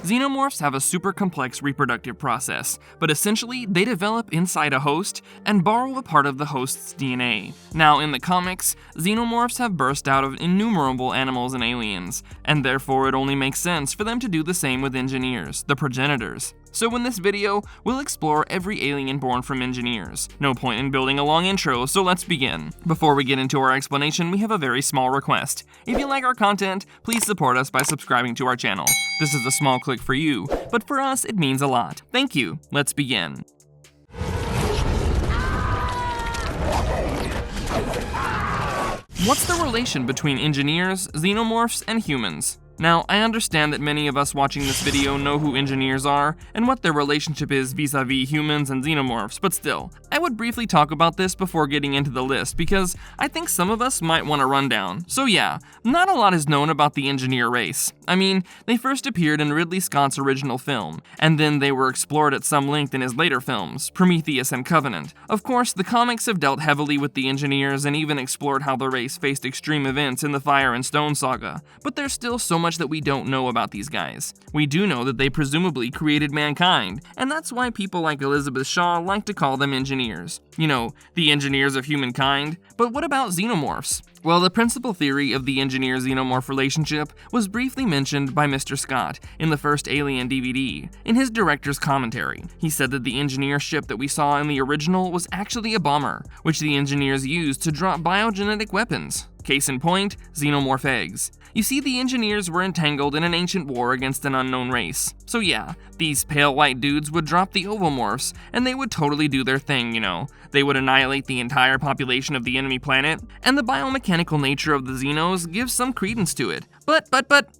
Xenomorphs have a super complex reproductive process, but essentially they develop inside a host and borrow a part of the host's DNA. Now, in the comics, Xenomorphs have burst out of innumerable animals and aliens, and therefore it only makes sense for them to do the same with engineers, the progenitors. So in this video, we'll explore every alien born from engineers. No point in building a long intro, so let's begin. Before we get into our explanation, we have a very small request. If you like our content, please support us by subscribing to our channel. This is a small click for you, but for us it means a lot. Thank you. Let's begin. What's the relation between engineers, xenomorphs, and humans? Now, I understand that many of us watching this video know who engineers are and what their relationship is vis-a-vis humans and xenomorphs, but still, I would briefly talk about this before getting into the list because I think some of us might want a rundown. So yeah, not a lot is known about the engineer race. I mean, they first appeared in Ridley Scott's original film, and then they were explored at some length in his later films, Prometheus and Covenant. Of course, the comics have dealt heavily with the engineers and even explored how the race faced extreme events in the Fire and Stone saga, but there's still so much that we don't know about these guys. We do know that they presumably created mankind, and that's why people like Elizabeth Shaw like to call them engineers. You know, the engineers of humankind. But what about xenomorphs? Well, the principal theory of the engineer-xenomorph relationship was briefly mentioned by Mr. Scott in the first Alien DVD. In his director's commentary, he said that the engineer ship that we saw in the original was actually a bomber, which the engineers used to drop biogenetic weapons. Case in point, xenomorph eggs. You see, the engineers were entangled in an ancient war against an unknown race. So yeah, these pale white dudes would drop the ovomorphs, and they would totally do their thing, you know. They would annihilate the entire population of the enemy planet, and the biomechanical nature of the Xenos gives some credence to it. But,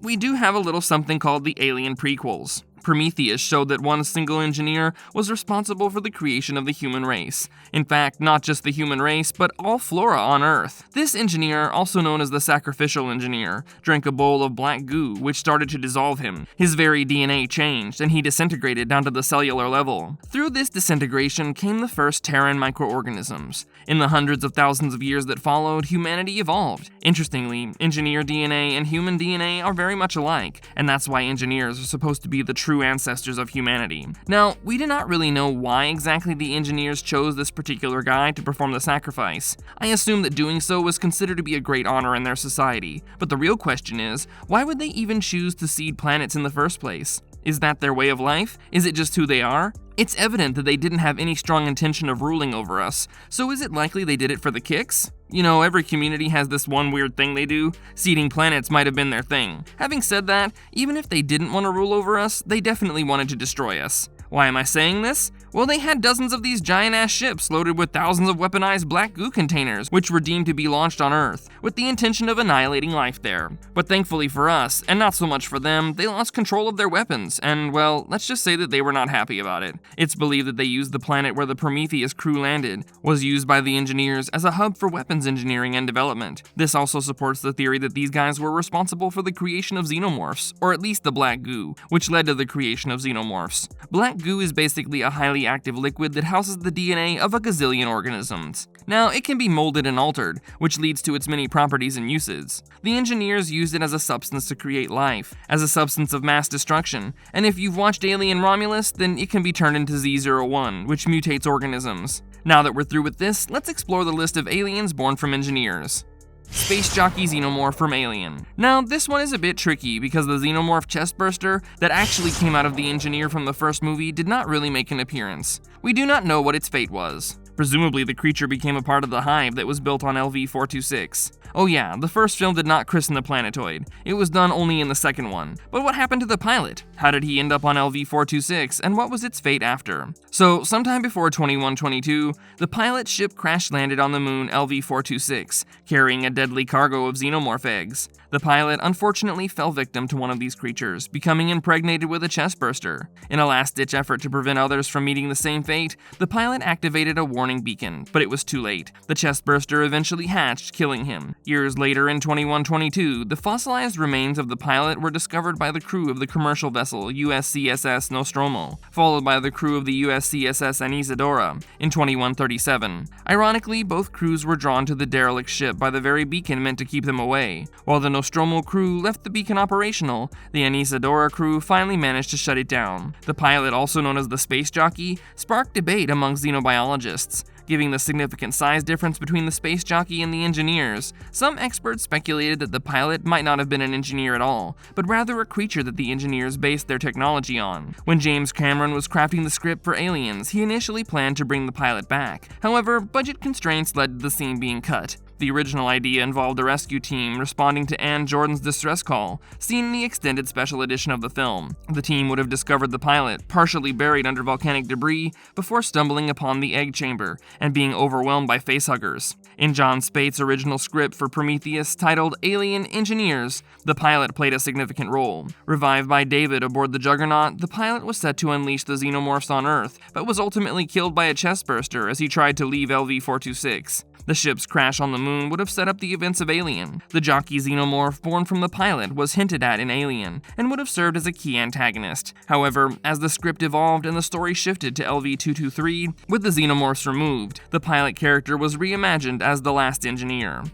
we do have a little something called the Alien prequels. Prometheus showed that one single engineer was responsible for the creation of the human race. In fact, not just the human race, but all flora on Earth. This engineer, also known as the sacrificial engineer, drank a bowl of black goo, which started to dissolve him. His very DNA changed, and he disintegrated down to the cellular level. Through this disintegration came the first Terran microorganisms. In the hundreds of thousands of years that followed, humanity evolved. Interestingly, engineer DNA and human DNA are very much alike, and that's why engineers are supposed to be the true ancestors of humanity. Now, we do not really know why exactly the engineers chose this particular guy to perform the sacrifice. I assume that doing so was considered to be a great honor in their society, but the real question is, why would they even choose to seed planets in the first place? Is that their way of life? Is it just who they are? It's evident that they didn't have any strong intention of ruling over us, so is it likely they did it for the kicks? You know, every community has this one weird thing they do. Seeding planets might have been their thing. Having said that, even if they didn't want to rule over us, they definitely wanted to destroy us. Why am I saying this? Well, they had dozens of these giant-ass ships loaded with thousands of weaponized black goo containers, which were deemed to be launched on Earth, with the intention of annihilating life there. But thankfully for us, and not so much for them, they lost control of their weapons, and well, let's just say that they were not happy about it. It's believed that they used the planet where the Prometheus crew landed, was used by the engineers as a hub for weapons engineering and development. This also supports the theory that these guys were responsible for the creation of xenomorphs, or at least the black goo, which led to the creation of xenomorphs. Black goo is basically a highly active liquid that houses the DNA of a gazillion organisms. Now, it can be molded and altered, which leads to its many properties and uses. The engineers used it as a substance to create life, as a substance of mass destruction, and if you've watched Alien Romulus, then it can be turned into Z01, which mutates organisms. Now that we're through with this, let's explore the list of aliens born from engineers. Space Jockey Xenomorph from Alien. Now, this one is a bit tricky because the Xenomorph chestburster that actually came out of the engineer from the first movie did not really make an appearance. We do not know what its fate was. Presumably, the creature became a part of the hive that was built on LV-426. Oh yeah, the first film did not christen the planetoid. It was done only in the second one. But what happened to the pilot? How did he end up on LV-426, and what was its fate after? So, sometime before 2122, the pilot ship crash-landed on the moon LV-426, carrying a deadly cargo of xenomorph eggs. The pilot unfortunately fell victim to one of these creatures, becoming impregnated with a chestburster. In a last-ditch effort to prevent others from meeting the same fate, the pilot activated a warning warning beacon, but it was too late. The chestburster eventually hatched, killing him. Years later, in 2122, the fossilized remains of the pilot were discovered by the crew of the commercial vessel USCSS Nostromo, followed by the crew of the USCSS Anisadora in 2137. Ironically, both crews were drawn to the derelict ship by the very beacon meant to keep them away. While the Nostromo crew left the beacon operational, the Anisadora crew finally managed to shut it down. The pilot, also known as the space jockey, sparked debate among xenobiologists. Given the significant size difference between the space jockey and the engineers, some experts speculated that the pilot might not have been an engineer at all, but rather a creature that the engineers based their technology on. When James Cameron was crafting the script for Aliens, he initially planned to bring the pilot back. However, budget constraints led to the scene being cut. The original idea involved a rescue team responding to Ann Jordan's distress call, seen in the extended special edition of the film. The team would have discovered the pilot, partially buried under volcanic debris, before stumbling upon the egg chamber and being overwhelmed by facehuggers. In John Spaihts' original script for Prometheus, titled Alien Engineers, the pilot played a significant role. Revived by David aboard the Juggernaut, the pilot was set to unleash the Xenomorphs on Earth, but was ultimately killed by a chestburster as he tried to leave LV-426. The ship's crash on the moon would have set up the events of Alien. The Jockey Xenomorph born from the pilot was hinted at in Alien, and would have served as a key antagonist. However, as the script evolved and the story shifted to LV-223, with the Xenomorphs removed, the pilot character was reimagined as the last engineer.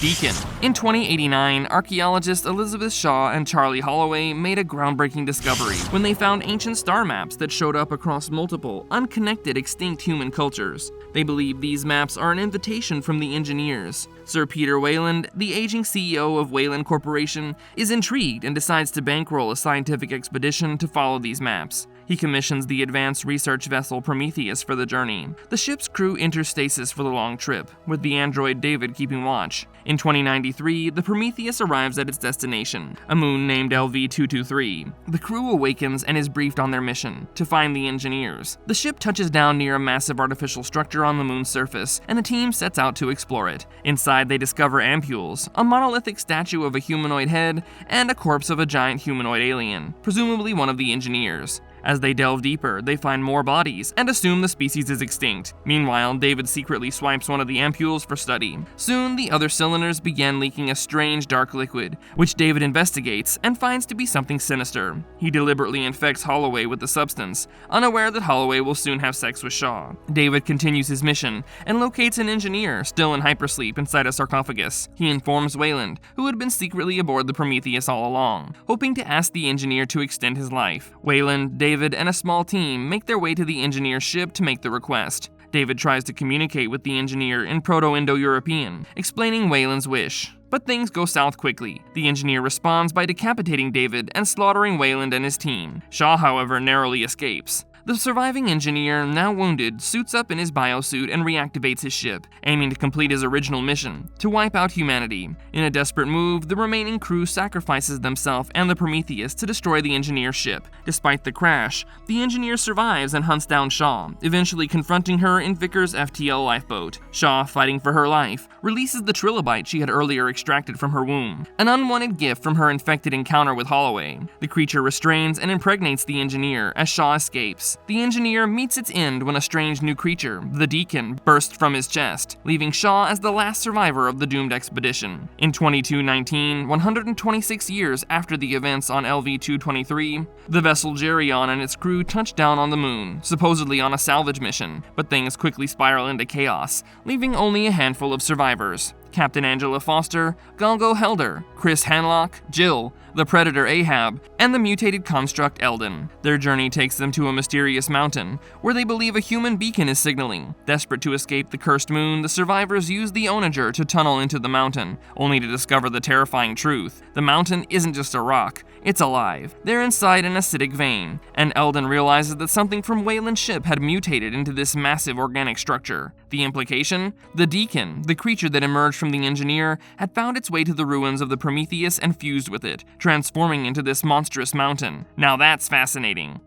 Deacon. In 2089, archaeologists Elizabeth Shaw and Charlie Holloway made a groundbreaking discovery when they found ancient star maps that showed up across multiple, unconnected, extinct human cultures. They believe these maps are an invitation from the engineers. Sir Peter Wayland, the aging CEO of Wayland Corporation, is intrigued and decides to bankroll a scientific expedition to follow these maps. He commissions the advanced research vessel Prometheus for the journey. The ship's crew enters stasis for the long trip, with the android David keeping watch. In 2093, the Prometheus arrives at its destination, a moon named LV-223. The crew awakens and is briefed on their mission, to find the engineers. The ship touches down near a massive artificial structure on the moon's surface, and the team sets out to explore it. Inside, they discover ampules, a monolithic statue of a humanoid head, and a corpse of a giant humanoid alien, presumably one of the engineers. As they delve deeper, they find more bodies and assume the species is extinct. Meanwhile, David secretly swipes one of the ampules for study. Soon, the other cylinders begin leaking a strange dark liquid, which David investigates and finds to be something sinister. He deliberately infects Holloway with the substance, unaware that Holloway will soon have sex with Shaw. David continues his mission and locates an engineer still in hypersleep inside a sarcophagus. He informs Wayland, who had been secretly aboard the Prometheus all along, hoping to ask the engineer to extend his life. Wayland, David, and a small team make their way to the engineer's ship to make the request. David tries to communicate with the engineer in Proto-Indo-European, explaining Wayland's wish. But things go south quickly. The engineer responds by decapitating David and slaughtering Wayland and his team. Shaw, however, narrowly escapes. The surviving engineer, now wounded, suits up in his biosuit and reactivates his ship, aiming to complete his original mission, to wipe out humanity. In a desperate move, the remaining crew sacrifices themselves and the Prometheus to destroy the engineer's ship. Despite the crash, the engineer survives and hunts down Shaw, eventually confronting her in Vickers' FTL lifeboat. Shaw, fighting for her life, releases the trilobite she had earlier extracted from her womb, an unwanted gift from her infected encounter with Holloway. The creature restrains and impregnates the engineer as Shaw escapes. The engineer meets its end when a strange new creature, the Deacon, bursts from his chest, leaving Shaw as the last survivor of the doomed expedition. In 2219, 126 years after the events on LV-223, the vessel Geryon and its crew touch down on the moon, supposedly on a salvage mission, but things quickly spiral into chaos, leaving only a handful of survivors. Captain Angela Foster, Galgo Helder, Chris Hanlock, Jill, the Predator Ahab, and the mutated construct Eldon. Their journey takes them to a mysterious mountain, where they believe a human beacon is signaling. Desperate to escape the cursed moon, the survivors use the Onager to tunnel into the mountain, only to discover the terrifying truth. The mountain isn't just a rock, it's alive. They're inside an acidic vein, and Eldon realizes that something from Wayland's ship had mutated into this massive organic structure. The implication? The Deacon, the creature that emerged from the engineer, had found its way to the ruins of the Prometheus and fused with it, transforming into this monstrous mountain. Now that's fascinating.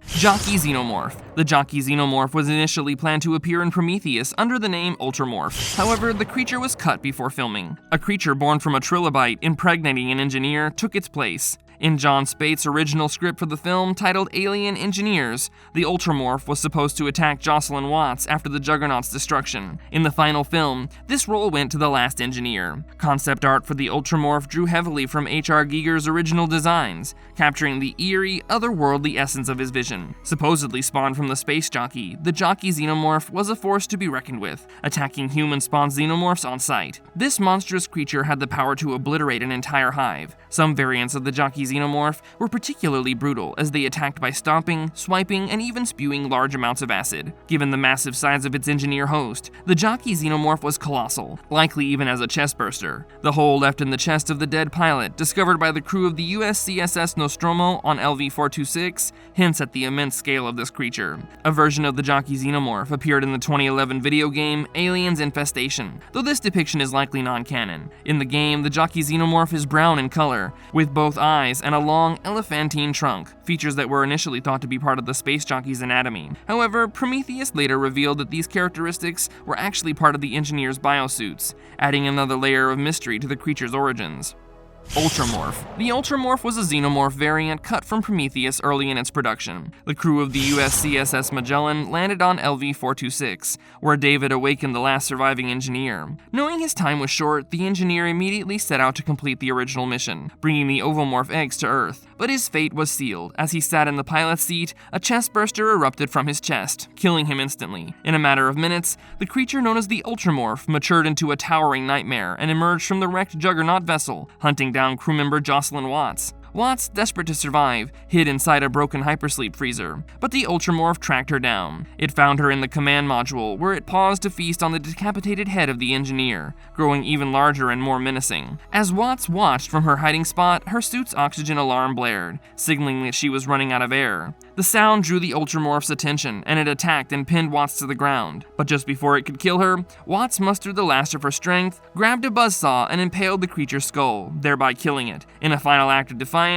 Jockey Xenomorph. The Jockey Xenomorph was initially planned to appear in Prometheus under the name Ultramorph. However, the creature was cut before filming. A creature born from a trilobite impregnating an engineer took its place. In John Spaihts' original script for the film, titled Alien Engineers, the Ultramorph was supposed to attack Jocelyn Watts after the Juggernaut's destruction. In the final film, this role went to the last engineer. Concept art for the Ultramorph drew heavily from H.R. Giger's original designs, capturing the eerie, otherworldly essence of his vision. Supposedly spawned from the space jockey, the Jockey Xenomorph was a force to be reckoned with, attacking human-spawned xenomorphs on sight. This monstrous creature had the power to obliterate an entire hive. Some variants of the Jockey Xenomorph were particularly brutal, as they attacked by stomping, swiping, and even spewing large amounts of acid. Given the massive size of its engineer host, the Jockey Xenomorph was colossal, likely even as a chestburster. The hole left in the chest of the dead pilot, discovered by the crew of the USCSS Nostromo on LV-426, hints at the immense scale of this creature. A version of the Jockey Xenomorph appeared in the 2011 video game Aliens Infestation, though this depiction is likely non-canon. In the game, the Jockey Xenomorph is brown in color, with both eyes and a long, elephantine trunk, features that were initially thought to be part of the space jockey's anatomy. However, Prometheus later revealed that these characteristics were actually part of the engineer's biosuits, adding another layer of mystery to the creature's origins. Ultramorph. The Ultramorph was a xenomorph variant cut from Prometheus early in its production. The crew of the USCSS Magellan landed on LV-426, where David awakened the last surviving engineer. Knowing his time was short, the engineer immediately set out to complete the original mission, bringing the ovomorph eggs to Earth. But his fate was sealed. As he sat in the pilot's seat, a chestburster erupted from his chest, killing him instantly. In a matter of minutes, the creature known as the Ultramorph matured into a towering nightmare and emerged from the wrecked Juggernaut vessel, hunting down crew member Jocelyn Watts. Watts, desperate to survive, hid inside a broken hypersleep freezer, but the Ultramorph tracked her down. It found her in the command module, where it paused to feast on the decapitated head of the engineer, growing even larger and more menacing. As Watts watched from her hiding spot, her suit's oxygen alarm blared, signaling that she was running out of air. The sound drew the Ultramorph's attention, and it attacked and pinned Watts to the ground. But just before it could kill her, Watts mustered the last of her strength, grabbed a buzzsaw, and impaled the creature's skull, thereby killing it. In a final act of defiance,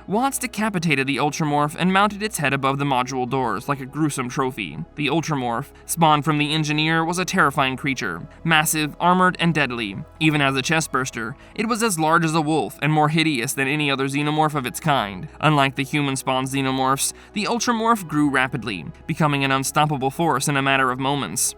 Watts decapitated the Ultramorph and mounted its head above the module doors like a gruesome trophy. The Ultramorph, spawned from the engineer, was a terrifying creature, massive, armored, and deadly. Even as a chestburster, it was as large as a wolf and more hideous than any other xenomorph of its kind. Unlike the human-spawned xenomorphs, the Ultramorph grew rapidly, becoming an unstoppable force in a matter of moments.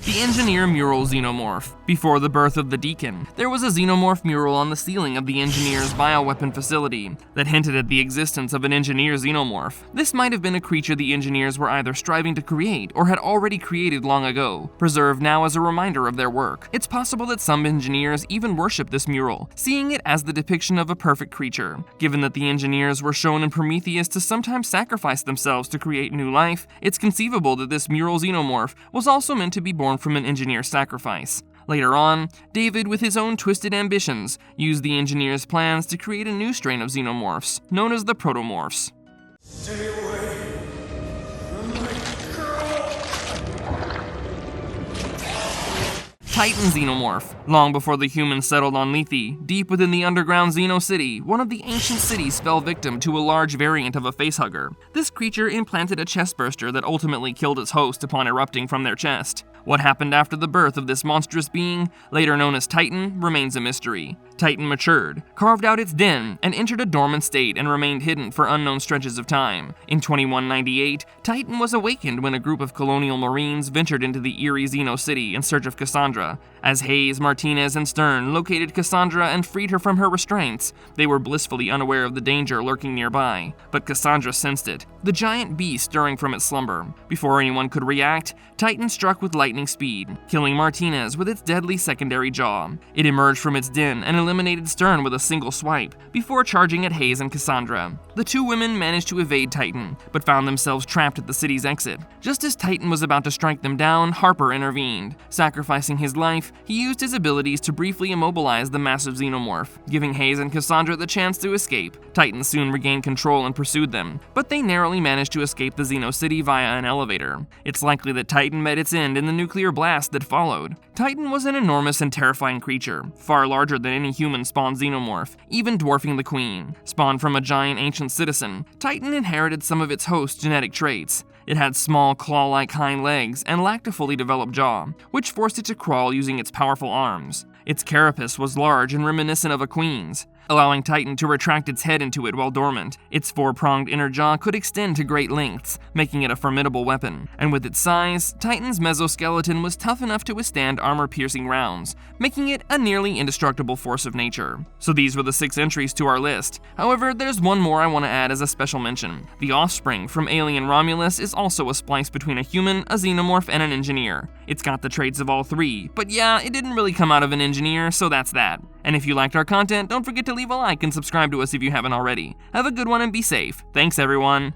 The Engineer Mural Xenomorph. Before the birth of the Deacon, there was a xenomorph mural on the ceiling of the Engineer's bioweapon facility that hinted at the existence of an Engineer Xenomorph. This might have been a creature the Engineers were either striving to create or had already created long ago, preserved now as a reminder of their work. It's possible that some Engineers even worship this mural, seeing it as the depiction of a perfect creature. Given that the Engineers were shown in Prometheus to sometimes sacrifice themselves to create new life, it's conceivable that this mural Xenomorph was also meant to be born from an Engineer sacrifice. Later on, David, with his own twisted ambitions, used the Engineer's plans to create a new strain of xenomorphs, known as the Protomorphs. Stay away from my girl! Titan Xenomorph. Long before the humans settled on Lethe, deep within the underground Xeno City, one of the ancient cities fell victim to a large variant of a facehugger. This creature implanted a chestburster that ultimately killed its host upon erupting from their chest. What happened after the birth of this monstrous being, later known as Titan, remains a mystery. Titan matured, carved out its den, and entered a dormant state and remained hidden for unknown stretches of time. In 2198, Titan was awakened when a group of colonial marines ventured into the eerie Xeno City in search of Cassandra. As Hayes, Martinez, and Stern located Cassandra and freed her from her restraints, they were blissfully unaware of the danger lurking nearby. But Cassandra sensed it, the giant beast stirring from its slumber. Before anyone could react, Titan struck with lightning speed, killing Martinez with its deadly secondary jaw. It emerged from its den and eliminated Stern with a single swipe, before charging at Hayes and Cassandra. The two women managed to evade Titan, but found themselves trapped at the city's exit. Just as Titan was about to strike them down, Harper intervened. Sacrificing his life, he used his abilities to briefly immobilize the massive xenomorph, giving Hayes and Cassandra the chance to escape. Titan soon regained control and pursued them, but they narrowly managed to escape the Xeno City via an elevator. It's likely that Titan met its end in the nuclear blast that followed. Titan was an enormous and terrifying creature, far larger than any human-spawned xenomorph, even dwarfing the Queen. Spawned from a giant ancient citizen, Titan inherited some of its host's genetic traits. It had small, claw-like hind legs and lacked a fully developed jaw, which forced it to crawl using its powerful arms. Its carapace was large and reminiscent of a queen's, allowing Titan to retract its head into it while dormant. Its four-pronged inner jaw could extend to great lengths, making it a formidable weapon. And with its size, Titan's mesoskeleton was tough enough to withstand armor-piercing rounds, making it a nearly indestructible force of nature. So these were the 6 entries to our list. However, there's one more I want to add as a special mention. The offspring from alien Romulus is also a splice between a human, a xenomorph, and an engineer. It's got the traits of all 3, but yeah, it didn't really come out of an engineer, so that's that. And if you liked our content, don't forget to leave a like and subscribe to us if you haven't already. Have a good one and be safe. Thanks everyone!